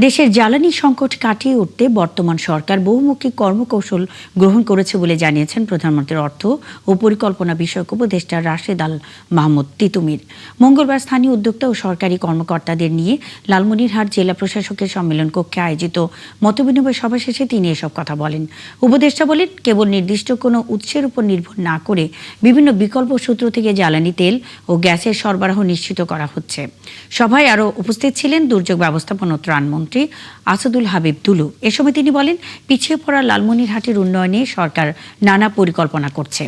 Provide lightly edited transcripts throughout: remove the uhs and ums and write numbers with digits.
দেশের জ্বালানি সংকট কাটিয়ে উঠতে বর্তমান সরকার বহুমুখী কর্মকৌশল গ্রহণ করেছে বলে জানিয়েছেন প্রধানমন্ত্রীর অর্থ ও পরিকল্পনা বিষয়ক উপদেষ্টা রাশেদ আল মাহমুদ তিতুমির। মঙ্গলবার স্থানীয় উদ্যোক্তা ও সরকারি কর্মকর্তাদের নিয়ে লালমনিরহাট জেলা প্রশাসকের সম্মেলন কক্ষে আয়োজিত মতবিনিময় সভা শেষে তিনি এসব কথা বলেন। উপদেষ্টা বলেন, কেবল নির্দিষ্ট কোনো উৎসের উপর নির্ভর না করে বিভিন্ন বিকল্প সূত্র থেকে জ্বালানি তেল ও গ্যাসের সরবরাহ নিশ্চিত করা হচ্ছে। সভায় আরও উপস্থিত ছিলেন দুর্যোগ ব্যবস্থাপনা ও ত্রাণ মন্ত্রী আসাদুল হাবিব দুলু। এ সময় তিনি বলেন, পিছিয়ে পড়া লালমনিরহাটের উন্নয়নে সরকার নানা পরিকল্পনা করছে।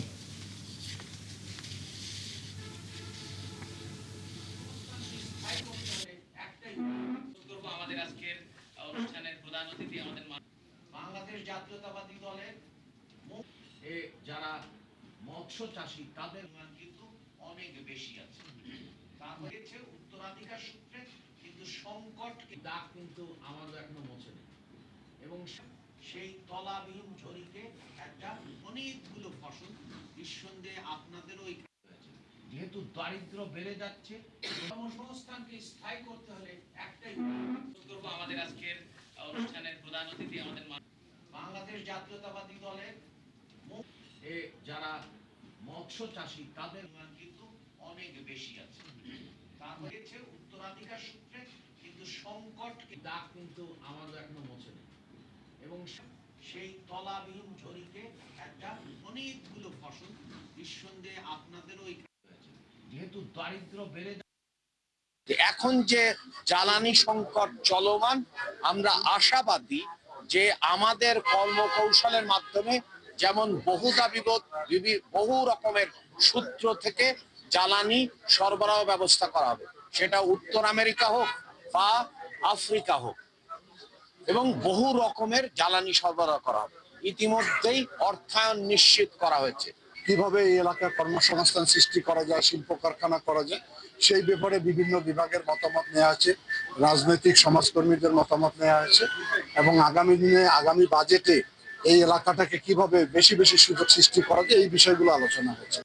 বাংলাদেশ জাতীয়তাবাদী দলের যারা মৎস্য চাষী তাদের মান কিন্তু অনেক বেশি আছে। তা হয়েছে উত্তরাধিকার সূত্রে, কিন্তু সংকট দাগ কিন্তু আমাদের এখনো মোছেনি এবং সেই তলাবিহীন ঝুড়িতে একটা অনেকগুলো ফসল নিঃসন্দেহে আপনাদেরও হয়েছে। যেহেতু দারিদ্র বেড়ে যাচ্ছে, কর্মসংস্থানকে স্থায়ী করতে হলে একটাই আমাদের আজকের অনুষ্ঠানের প্রধান অতিথি আমাদের বাংলাদেশ জাতীয়তাবাদী দলের যারা মৎস্য চাষী তাদের মান কিন্তু অনেক বেশি আছে। তা হয়েছে উত্তরাধিকার সূত্রে, কিন্তু সংকট দাগ কিন্তু আমাদের এখনো মোছেনি এবং সেই তলাবিহীন ঝুড়িতে একটা অনেকগুলো ফসল নিঃসন্দেহে আপনাদেরও হয়েছে। যেহেতু দারিদ্র বেড়ে এখন যে জ্বালানি সংকট চলমান, আমরা আশাবাদী যে আমাদের কর্মকৌশলের মাধ্যমে যেমন বহু রকমের সূত্র থেকে জ্বালানি সরবরাহ ব্যবস্থা করা হবে, সেটা উত্তর আমেরিকা হোক বা আফ্রিকা হোক, এবং বহু রকমের জ্বালানি সরবরাহ করা হবে। ইতিমধ্যেই অর্থায়ন নিশ্চিত করা হয়েছে। কিভাবে এই এলাকায় কর্মসংস্থান সৃষ্টি করা যায়, শিল্প কারখানা করা যায়, সেই ব্যাপারে বিভিন্ন বিভাগের মতামত নেওয়া আছে, রাজনৈতিক সমাজকর্মীদের মতামত নেওয়া হয়েছে এবং আগামী দিনে আগামী বাজেটে এই এলাকাটাকে কিভাবে বেশি বেশি সুযোগ সৃষ্টি করা যায় এই বিষয়গুলো আলোচনা হয়েছে।